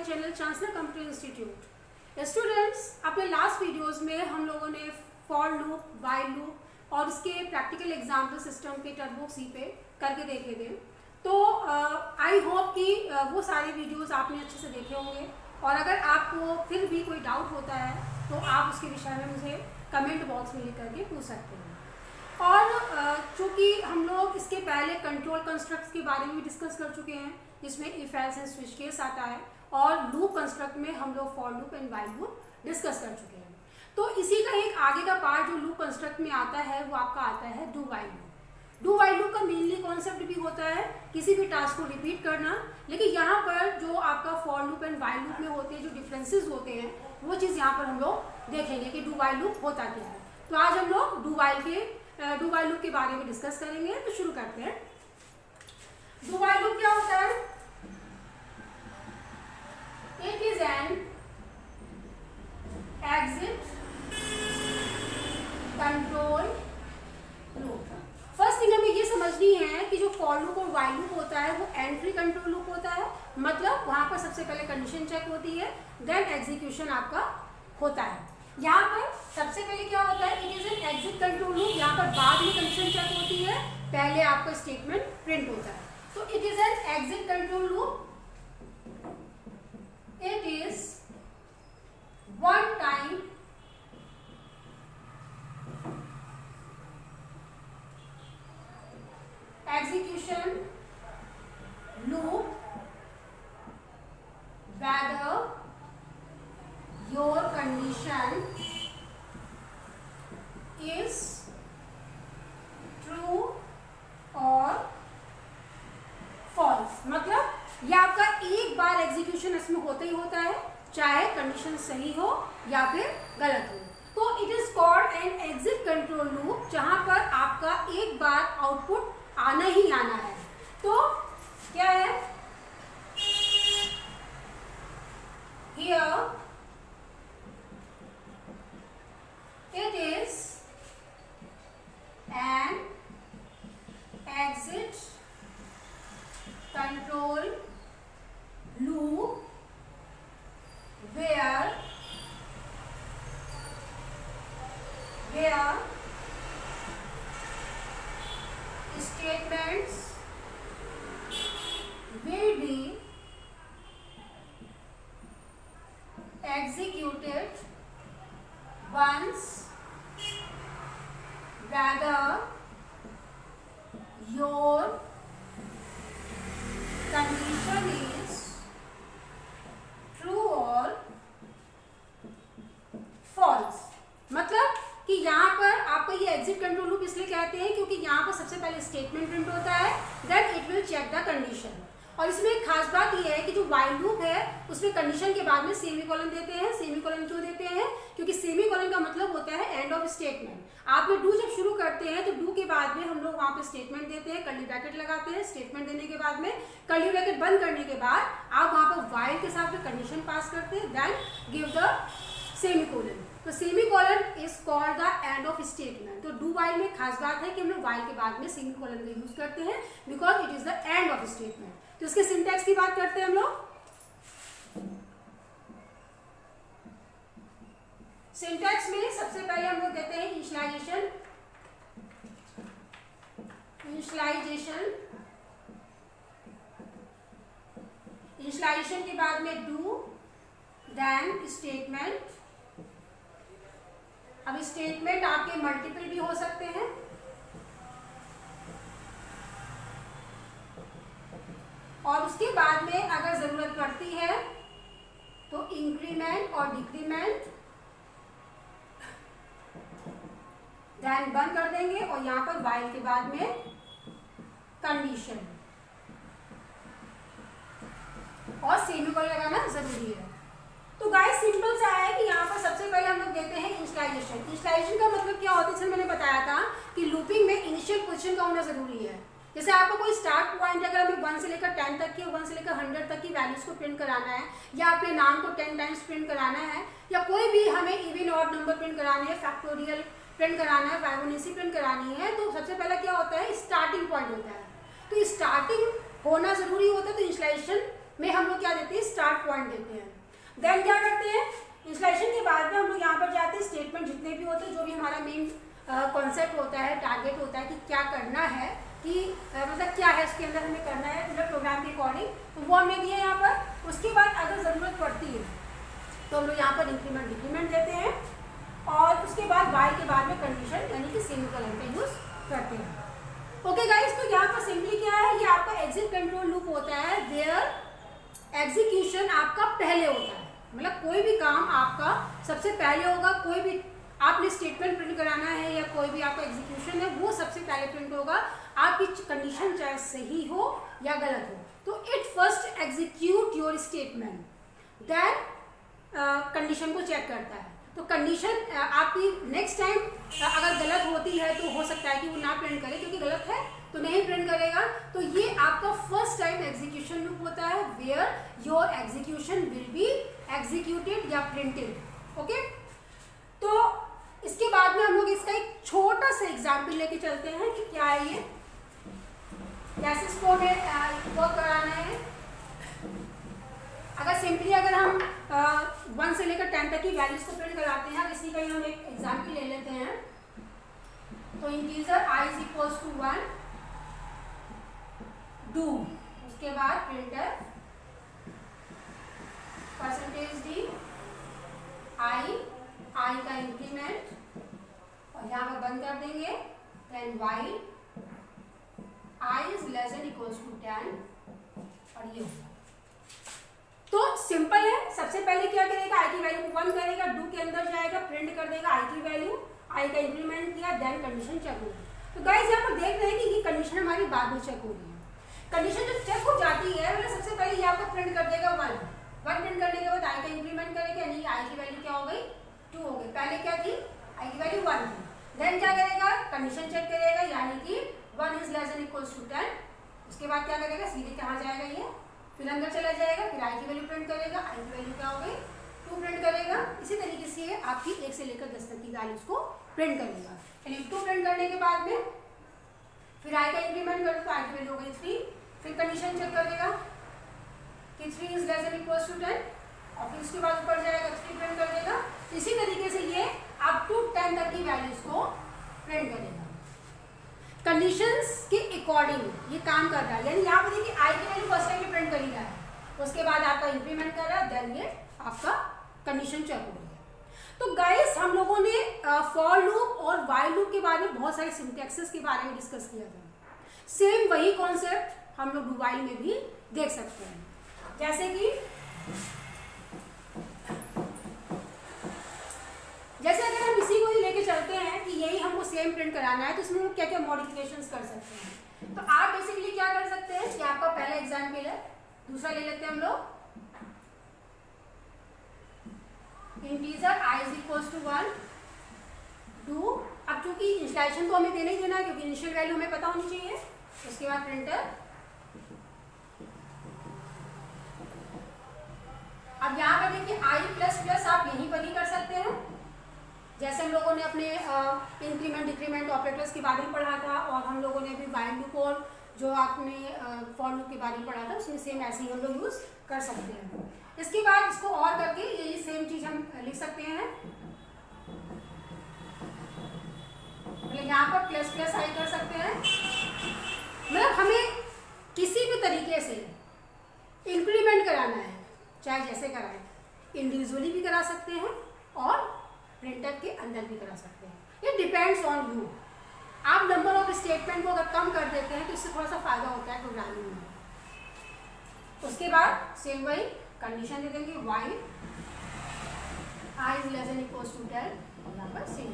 Channel chancellor computer institute. Students, अपने last videos में हम लोगों ने फॉर लूप, व्हाइल लूप और उसके प्रैक्टिकल एग्जाम्पल सिस्टम के टर्बो सी पे करके देखे थे। तो आई होप कि वो सारे वीडियोस आपने अच्छे से देखे होंगे, और अगर आपको फिर भी कोई डाउट होता है तो आप उसके विषय में मुझे कमेंट बॉक्स में लिख करके पूछ सकते हैं। और चूँकि हम लोग इसके पहले कंट्रोल कंस्ट्रक्ट्स के बारे में भी डिस्कस कर चुके हैं, जिसमें if else and switch case आता है, और लूप कंस्ट्रक्ट में हम लोग for loop and while loop discuss कर चुके हैं। तो इसी का एक आगे का पार्ट जो लूप कंस्ट्रक्ट में आता है वो आपका आता है do while loop. Do while loop का मेनली कॉन्सेप्ट भी होता है किसी भी टास्क को रिपीट करना, लेकिन यहाँ पर जो आपका for loop and while loop में होते हैं, जो डिफरेंसेस होते हैं, वो चीज़ यहाँ पर हम लोग देखेंगे कि डू व्हाइल लूप होता क्या है। तो आज हम लोग डू व्हाइल लूप के बारे में डिस्कस करेंगे। तो शुरू करते हैं। डू व्हाइल लूप क्या होता है? It is an exit control loop. First thing हमें ये समझनी है कि जो फॉर लूप और व्हाइल लूप होता है वो एंट्री कंट्रोल लूप होता है। मतलब वहां पर सबसे पहले कंडीशन चेक होती है, देन एग्जीक्यूशन आपका होता है। यहाँ पर सबसे पहले क्या होता है? It is an exit control loop. यहाँ पर बाद में कंडीशन चेक होती है, पहले आपका स्टेटमेंट प्रिंट होता है। तो it is an exit control loop. It is one time execution loop whether your condition is true or false। मतलब ये आपका एक बार एग्जीक्यूशन इसमें होता ही होता है, चाहे कंडीशन सही हो या फिर गलत हो। तो it is called an exit control loop, जहां पर आपका एक बार आउटपुट आना ही आना है। तो क्या है? Here it is an exit control loop where statements will be executed once whether your condition is true or false। मतलब कि यहाँ पर आपका ये एग्जिट कंट्रोल लूप इसलिए कहते हैं क्योंकि यहाँ पर सबसे पहले स्टेटमेंट प्रिंट होता है, then it will check the condition. और इसमें एक खास बात ये है कि जो व्हाइल लूप है उसमें कंडीशन के बाद में सेमीकोलन देते हैं। सेमीकोलन क्यों देते हैं? क्योंकि सेमीकोलन का मतलब होता है एंड ऑफ स्टेटमेंट। आपने डू जब शुरू करते हैं तो डू के बाद में हम लोग वहां पे स्टेटमेंट देते हैं, कर्ली ब्रैकेट लगाते हैं। स्टेटमेंट देने के बाद में कर्ली ब्रैकेट बंद करने के बाद आप वहां पर व्हाइल के साथ में कंडीशन पास करते हैं, देन गिव द सेमीकोलन। तो semicolon is called the end of statement. तो डू व्हाइल में खास बात है कि हम लोग व्हाइल के बाद में सेमीकोलन का यूज करते हैं, because it is the end of statement. तो इसके सिंटैक्स की बात करते हैं हम लोग। सिंटैक्स में सबसे पहले हम लोग कहते हैं इनिशियलाइजेशन। इनिशियलाइजेशन के बाद में डू, देन स्टेटमेंट। अब स्टेटमेंट आपके मल्टीपल भी हो सकते हैं, और उसके बाद में अगर जरूरत पड़ती है तो इंक्रीमेंट और डिक्रीमेंट, देन बंद कर देंगे, और यहां पर व्हाइल के बाद में कंडीशन और सेमीकोलन लगाना जरूरी है। तो गाइस सिंपल सा है कि यहाँ पर सबसे पहले हम लोग देते हैं इनिशियलाइजेशन। इनिशियलाइजेशन का मतलब क्या होता है? जैसे मैंने बताया था कि लूपिंग में इनिशियल पोजीशन का होना जरूरी है। जैसे आपको कोई स्टार्ट पॉइंट अगर हमें 1 से लेकर 10 तक की, 1 से लेकर 100 तक की वैल्यूज को प्रिंट कराना है, या अपने नाम को 10 टाइम्स प्रिंट कराना है, या कोई भी हमें इवन ऑड नंबर प्रिंट कराने हैं, फैक्टोरियल प्रिंट कराना है, फाइबोनाची प्रिंट करानी है, तो सबसे पहले क्या होता है? स्टार्टिंग पॉइंट होता है। तो स्टार्टिंग होना जरूरी होता है, तो इनिशियलाइजेशन में हम लोग क्या देते हैं, स्टार्ट पॉइंट देते हैं। देन क्या करते हैं, इंस्टॉलेशन के बाद में हम लोग यहाँ पर जाते हैं, स्टेटमेंट जितने भी होते हैं, जो भी हमारा मेन कॉन्सेप्ट होता है, टारगेट होता है कि क्या करना है, कि मतलब क्या है इसके अंदर हमें करना है मतलब प्रोग्राम के अकॉर्डिंग, तो वो हमने दिया यहाँ पर। उसके बाद अगर ज़रूरत पड़ती है तो हम लोग यहाँ पर इंक्रीमेंट डिक्रीमेंट देते हैं, और उसके बाद वाइल के बाद में कंडीशन यानी कि सेमीकोलन का यूज़ करते हैं। ओके गाइस, तो यहाँ पर सिंपली क्या है, ये आपका एग्जिट कंट्रोल लूप होता है, वेयर एग्जीक्यूशन आपका पहले होता है, मतलब कोई भी काम आपका सबसे पहले होगा, कोई भी आपने स्टेटमेंट प्रिंट कराना है या कोई भी आपका एग्जीक्यूशन है वो सबसे पहले प्रिंट होगा, आपकी कंडीशन चाहे सही हो या गलत हो। तो it first execute your statement, then condition को चेक करता है। तो कंडीशन आपकी नेक्स्ट टाइम अगर गलत होती है तो हो सकता है कि वो ना प्रिंट करे, क्योंकि गलत है तो नहीं प्रिंट करेगा। तो ये आपका फर्स्ट टाइम एग्जीक्यूशन लूप होता है, where your execution will be executed या प्रिंटेड। ओके, तो इसके बाद में हम लोग इसका एक छोटा सा एग्जाम्पल लेके चलते हैं कि क्या है ये, कैसे इसको हमें वर्क कराना है। अगर सिंपली अगर हम 1 से लेकर 10 तक की वैल्यूज को प्रिंट कराते हैं, इसी का ही हम एक एग्जाम्पल ले लेते हैं। तो integer i is equals to 1 do, उसके बाद प्रिंटर परसेंटेज d i का इंक्रीमेंट, और यहाँ पर बंद कर देंगे, then while i is less than equals to 10, और ये तो सिंपल है। सबसे पहले क्या करेगा, i की वैल्यू 1 करेगा, डू के अंदर जाएगा, प्रिंट कर देगा i की वैल्यू, i का इंक्रीमेंट किया, देन कंडीशन चेक होगी। तो गाइस यहाँ पर देख रहे हैं कि ये कंडीशन हमारी बाद में चेक हो रही है। कंडीशन जब चेक हो जाती है मतलब सबसे पहले ये आपको प्रिंट कर देगा 1 प्रिंट करने के बाद i का इंक्रीमेंट करेगा, यानी i की वैल्यू क्या हो गई, 2 हो गई। पहले क्या थी, i की वैल्यू 1 थी। देन क्या करेगा, कंडीशन चेक करेगा, यानी कि 1 is less than equals to 10। उसके बाद क्या करेगा, सीधे कहाँ जाएगा, ये फिर अंदर चला जाएगा, फिर i की वैल्यू प्रिंट करेगा, i की वैल्यू क्या हो गई, 2 प्रिंट करेगा। इसी तरीके से ये आपकी 1 से लेकर 10 तक की वैल्यूज को प्रिंट करेगा। यानी 2 प्रिंट करने के बाद में फिर i का इंक्रीमेंट करें तो i की वैल्यू हो गई 3, फिर कंडीशन चेक करेगा कि 3 is less than equals to 10, और फिर उसके बाद ऊपर जाएगा 3 प्रिंट कर देगा। इसी तरीके से ये अप टू 10 तक की वैल्यूज को प्रिंट करेगा। कंडीशंस के अकॉर्डिंग ये काम कर रहा है, यानी यहाँ पर देखिए i की वैल्यू फर्स्ट टाइम प्रिंट कर ही रहा है, उसके बाद आपका इंक्रीमेंट कर रहा है, देन ये आपका कंडीशन चेक हो रही है। तो गाइस हम लोगों ने फॉर लूप और व्हाइल लूप के बारे में बहुत सारे सिंटैक्सेस के बारे में डिस्कस किया था। सेम वही कॉन्सेप्ट हम लोग व्हाइल में भी देख सकते हैं, जैसे अगर हम इसी को ही लेके चलते हैं कि यही हमको सेम प्रिंट कराना है, तो इसमें हम क्या क्या मॉडिफिकेशंस कर सकते हैं। तो आप बेसिकली क्या कर सकते हैं कि आपका पहला एग्जाम्पल है, दूसरा ले लेते हैं हम लोग, integer i is equals to 1 do. अब चूंकि इनिशियलाइजेशन तो हमें देना ही देना है, क्योंकि इनिशियल वैल्यू हमें पता होनी चाहिए। उसके बाद प्रिंटर, अब यहाँ पर देखिए i प्लस प्लस आप यहीं पर ही कर सकते हैं, जैसे हम लोगों ने अपने इंक्रीमेंट डिक्रीमेंट ऑपरेटर्स के बारे में पढ़ा था, और हम लोगों ने अभी व्हाइल लूप और जो आपने फॉर लूप के बारे में पढ़ा था, उसमें सेम ऐसे ही हम लोग यूज कर सकते हैं। इसके बाद इसको और करके ये सेम चीज हम लिख सकते हैं, मतलब यहाँ पर प्लस प्लस i कर सकते हैं। मतलब हमें किसी भी तरीके से इंक्रीमेंट कराना है, चाहे जैसे कराएं, इंडिविजुअली भी करा सकते हैं और प्रिंटर के अंदर भी करा सकते हैं, ये डिपेंड्स ऑन यू। आप नंबर ऑफ स्टेटमेंट को अगर कम कर देते हैं तो इससे थोड़ा सा फायदा होता है प्रोग्रामिंग में। उसके बाद सेम वही कंडीशन दे देंगे, while i is less than equals to 10, और यहाँ पर सेम।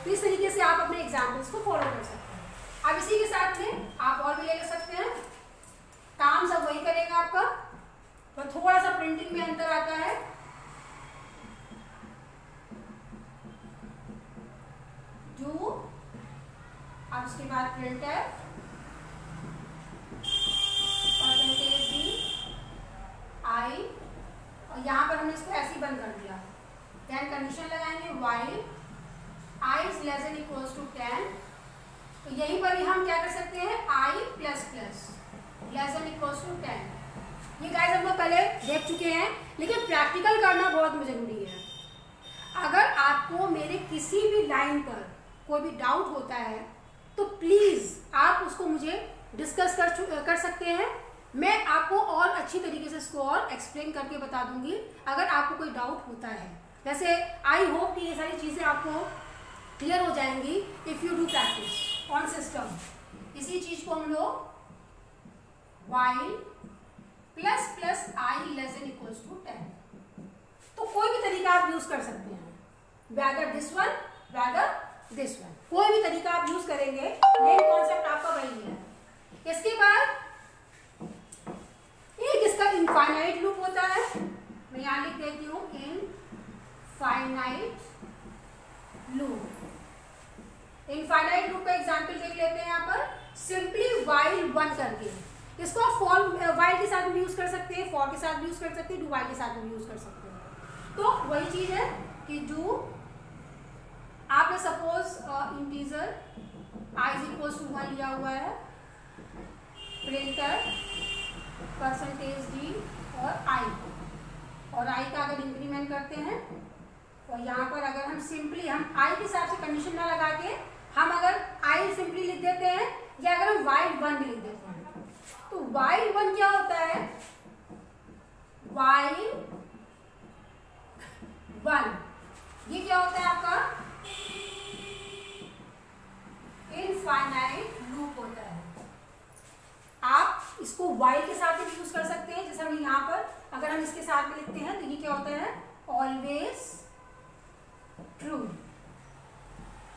तो इस तरीके से आप अपने एग्जाम्पल्स को फॉलो कर सकते हैं। अब इसी के साथ में आप और भी ले सकते हैं, काम सब वही करेगा आपका, तो थोड़ा सा प्रिंटिंग में अंतर आता है। डू, अब उसके बाद प्रिंटर परसेंटेज d i, और यहाँ पर हमने इसको ऐसे ही बंद कर दिया। देन कंडीशन लगाएंगे while i is less than equals to 10, तो यहीं पर ही हम क्या कर सकते हैं, i plus plus less than equals to 10। ये लोग पहले देख चुके हैं, लेकिन प्रैक्टिकल करना बहुत जरूरी है। अगर आपको मेरे किसी भी लाइन पर कोई भी डाउट होता है तो प्लीज़ आप उसको मुझे डिस्कस कर सकते हैं। मैं आपको और अच्छी तरीके से इसको और एक्सप्लेन करके बता दूंगी अगर आपको कोई डाउट होता है। वैसे आई होप कि ये सारी चीज़ें आपको क्लियर हो जाएंगी if you do practice on system. इसी चीज़ को हम लोग while plus plus I less than equals to 10, तो कोई भी तरीका आप यूज कर सकते हैं, whether this one whether this one, कोई भी तरीका आप यूज करेंगे, मेन कॉन्सेप्ट आपका वही है। इसके बाद एक इसका इनफाइनाइट लूप होता है, मैं यहां लिख देती हूं इनफाइनाइट लूप। इनफाइनाइट लूप का एग्जांपल देख लेते हैं यहाँ पर, सिंपली while 1 करके। इसको आप फॉर while के साथ भी यूज कर सकते हैं, फॉर के साथ भी यूज कर सकते हैं, डू while के साथ भी यूज कर सकते हैं। तो वही चीज है कि जो आपने suppose integer i equals to 1 लिया हुआ है, प्रिंटर %d और i का अगर इंक्रीमेंट करते हैं, और यहाँ पर अगर हम सिंपली हम i के हिसाब से कंडीशन ना लगा के हम अगर i सिंपली लिख देते हैं, या अगर हम while 1 भी लिख देते हैं, तो while 1 क्या होता है, while 1 ये क्या होता है आपका इनफाइनाइट लूप होता है। आप इसको while के साथ भी यूज कर सकते हैं, जैसे हम यहाँ पर अगर हम इसके साथ में लिखते हैं तो ये क्या होता है, ऑलवेज ट्रू।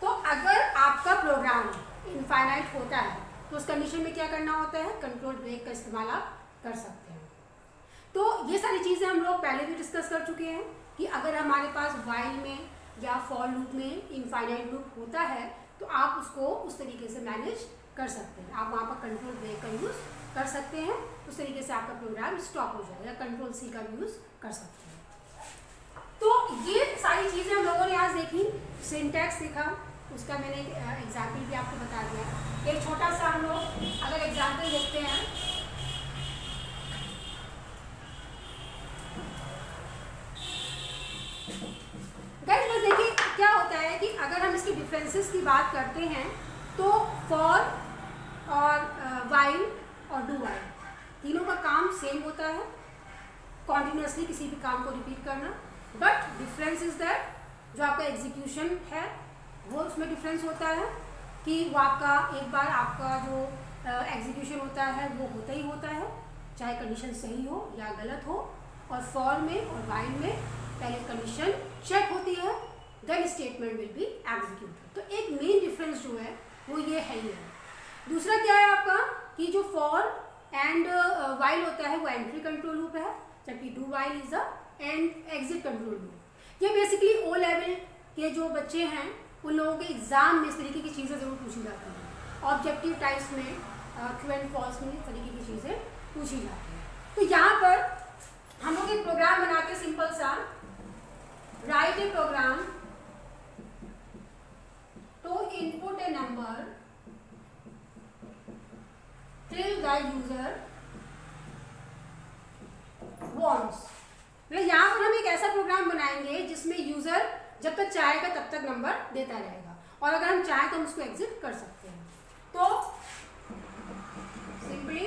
तो अगर आपका प्रोग्राम इनफाइनाइट होता है तो उस कंडीशन में क्या करना होता है, कंट्रोल ब्रेक का इस्तेमाल आप कर सकते हैं। तो ये सारी चीज़ें हम लोग पहले भी डिस्कस कर चुके हैं कि अगर हमारे पास while में या फॉर लूप में इनफाइनाइट लूप होता है तो आप उसको उस तरीके से मैनेज कर सकते हैं। आप वहाँ पर कंट्रोल ब्रेक का यूज़ कर सकते हैं, उस तरीके से आपका प्रोग्राम स्टॉप हो जाएगा, कंट्रोल C का यूज़ कर सकते हैं। तो ये सारी चीज़ें हम लोगों ने आज देखी, सिंटैक्स सीखा, उसका मैंने एग्जाम्पल भी आपको बता दिया। एक छोटा सा हम लोग अगर एग्जाम्पल देखते हैं, गाइस बस देखिए क्या होता है कि अगर हम इसकी डिफरेंसेस की बात करते हैं तो फॉर और while और डू while तीनों का काम सेम होता है, कॉन्टिन्यूसली किसी भी काम को रिपीट करना, बट डिफरेंस इज दैट जो आपका एग्जीक्यूशन है वो उसमें डिफरेंस होता है कि वो आपका एक बार आपका जो एग्जीक्यूशन होता है वो होता ही होता है, चाहे कंडीशन सही हो या गलत हो। और फॉर में और while में पहले कंडीशन चेक होती है, then statement will be executed. तो एक मेन डिफरेंस जो है वो ये है ही है। दूसरा क्या है आपका कि जो फॉर एंड while होता है वो एंट्री कंट्रोल लूप है, जबकि do while is a and exit control loop. ये बेसिकली ओ लेवल के जो बच्चे हैं उन लोगों के एग्जाम में इस तरीके की चीज़ें ज़रूर पूछी जाती हैं, ऑब्जेक्टिव टाइप्स में ट्रू एंड फॉल्स में इस तरीके की चीज़ें पूछी जाती हैं। तो यहाँ पर हम लोग एक प्रोग्राम बनाते हैं सिंपल सा, write a program to input a number till the user wants। मतलब यहाँ पर हम एक ऐसा प्रोग्राम बनाएंगे जिसमें यूजर जब तक चाहेगा तब तक नंबर देता रहेगा, और अगर हम चाहें तो हम उसको एग्जिट कर सकते हैं। तो simply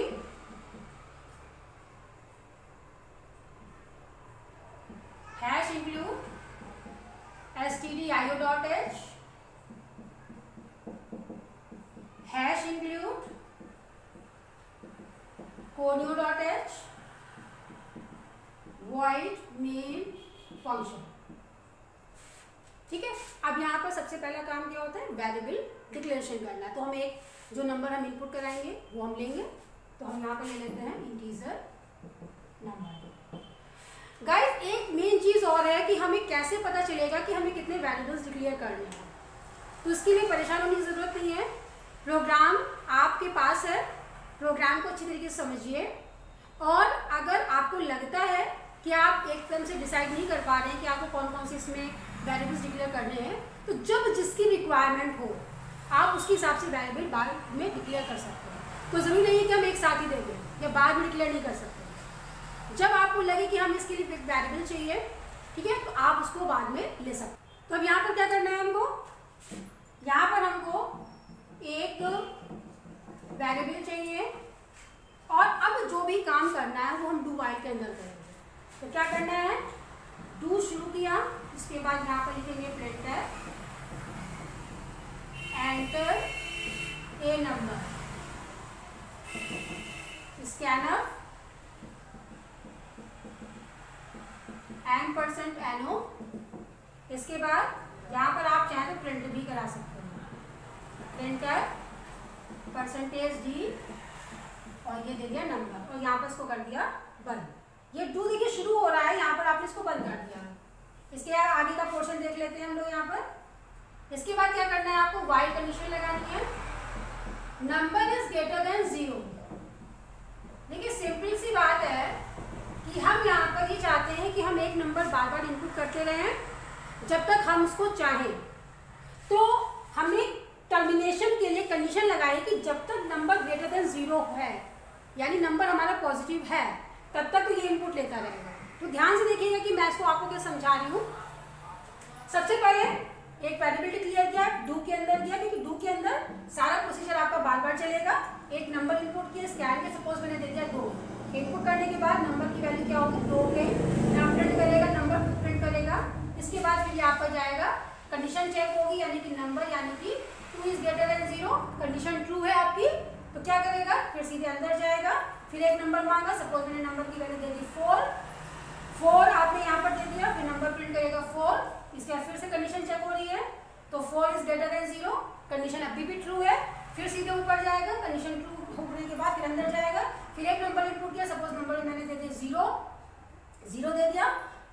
hash include stdio.h hash include conio.h void main function। ठीक है, अब यहाँ पर सबसे पहला काम क्या होता है, वेरिएबल डिक्लेरेशन करना है। तो हम एक जो नंबर हम इनपुट कराएंगे वो हम लेंगे, तो हम यहाँ पर ले लेते हैं इंटीजर नंबर। गाइस एक मेन चीज़ और है कि हमें कैसे पता चलेगा कि हमें कितने वेरिएबल्स डिक्लेयर करने हैं। तो इसके लिए परेशान होने की ज़रूरत नहीं है, प्रोग्राम आपके पास है, प्रोग्राम को अच्छी तरीके से समझिए, और अगर आपको लगता है कि आप एकदम से डिसाइड नहीं कर पा रहे हैं कि आपको कौन कौन से इसमें वेरिएबल्स डिक्लेयर करने हैं, तो जब जिसकी रिक्वायरमेंट हो आप उसके हिसाब से वेरिएबल बाद में डिक्लेयर कर सकते हैं। तो ज़रूरी नहीं है कि हम एक साथ ही दे दें या बाद में डिक्लेयर नहीं कर सकते। जब आपको लगे कि हम इसके लिए एक वेरिएबल चाहिए, ठीक है, तो आप उसको बाद में ले सकते हैं। तो अब यहाँ पर क्या करना है हमको, यहाँ पर हमको एक वेरिएबल चाहिए और अब जो भी काम करना है वो हम डू वाइल के अंदर करेंगे। तो क्या करना है, डू शुरू किया, इसके बाद यहाँ पर लिखेंगे printer enter a number scanner %NO। इसके बाद यहाँ पर आप चाहें तो प्रिंट भी करा सकते हैं, प्रिंटर %D और ये दे दिया नंबर और यहाँ पर इसको कर दिया बंद। ये डू देखिए शुरू हो रहा है, यहाँ पर आपने इसको बंद कर दिया। इसके आगे का पोर्शन देख लेते हैं हम लोग यहाँ पर। इसके बाद क्या करना है, आपको वाइल कंडीशन लगानी है, नंबर इज ग्रेटर देन 0। देखिए सिंपल सी बात है कि हम यहाँ पर ये चाहते हैं कि हम एक नंबर बार बार इनपुट करते रहें जब तक हम उसको चाहें। तो हमने टर्मिनेशन के लिए कंडीशन लगाई कि जब तक नंबर ग्रेटर देन 0 है, यानी नंबर हमारा पॉजिटिव है, तब तक तो ये इनपुट लेता रहेगा। तो ध्यान से देखिएगा कि मैं इसको आपको क्या समझा रही हूँ। सबसे पहले एक वेरिएबल क्लियर किया, डू के अंदर किया, क्योंकि डू के अंदर सारा प्रोसीजर आपका बार बार चलेगा। एक नंबर इनपुट किया, स्कैन के सपोज मैंने दे दिया 2, इनपुट करने के बाद नंबर की वैल्यू क्या होगी 2 के, यहाँ प्रिंट करेगा, नंबर प्रिंट करेगा। इसके बाद फिर यहाँ पर जाएगा, कंडीशन चेक होगी, यानी कि नंबर यानी कि 2 is greater than 0, condition true है आपकी, तो क्या करेगा, फिर सीधे अंदर जाएगा, फिर एक नंबर मांगा, सपोज मैंने नंबर की वैल्यू दे दी 4 आपने यहाँ पर दे दिया, फिर नंबर प्रिंट करेगा 4। इसके बाद फिर से कंडीशन चेक हो रही है, तो 4 इज ग्रेटर देन 0, कंडीशन अभी भी ट्रू है, फिर सीधे ऊपर जाएगा, कंडीशन ट्रू होने के बाद फिर अंदर जाएगा, फिर एक नंबर इनपुट किया, सपोज नंबर मैंने दे दिया 0 दे दिया,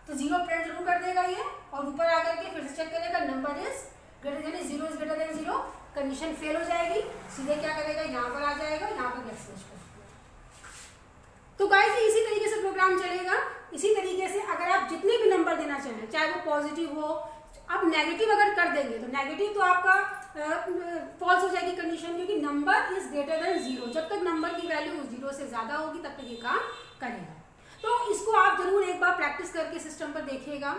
तो 0 प्रिंट जरूर कर देगा ये, और ऊपर आकर के फिर से चेक करेगा, number is greater than 0 is greater than 0, condition fail हो जाएगी, सीधे क्या करेगा, यहाँ पर आ जाएगा, यहाँ पर गैस स्विच कर। तो गाइस इसी तरीके से प्रोग्राम चलेगा। इसी तरीके से अगर आप जितने भी नंबर देना चाहें, चाहे वो पॉजिटिव हो, आप नेगेटिव अगर कर देंगे तो नेगेटिव तो आपका फॉल्स हो जाएगी कंडीशन, क्योंकि नंबर इज ग्रेटर देन 0, जब तक नंबर की वैल्यू 0 से ज्यादा होगी तब तक ये काम करेगा। तो इसको आप जरूर एक बार प्रैक्टिस करके सिस्टम पर देखिएगा,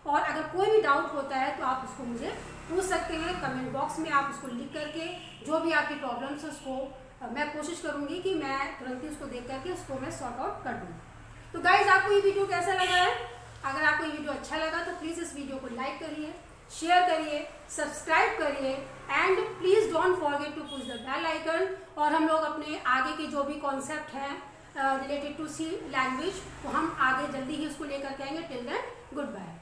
और अगर कोई भी डाउट होता है तो आप उसको मुझे पूछ सकते हैं कमेंट बॉक्स में। आप उसको लिख करके जो भी आपकी प्रॉब्लम्स है उसको मैं कोशिश करूंगी कि मैं तुरंत ही उसको देख करके उसको मैं सॉर्ट आउट कर दूँ। तो गाइज आपको ये वीडियो कैसा लगा है? अगर आपको ये वीडियो अच्छा लगा तो प्लीज़ इस वीडियो को लाइक करिए, शेयर करिए, सब्सक्राइब करिए, and please don't forget to push the bell icon. और हम लोग अपने आगे के जो भी कॉन्सेप्ट हैं रिलेटेड टू सी लैंग्वेज, तो हम आगे जल्दी ही उसको लेकर के आएंगे। Till then good bye.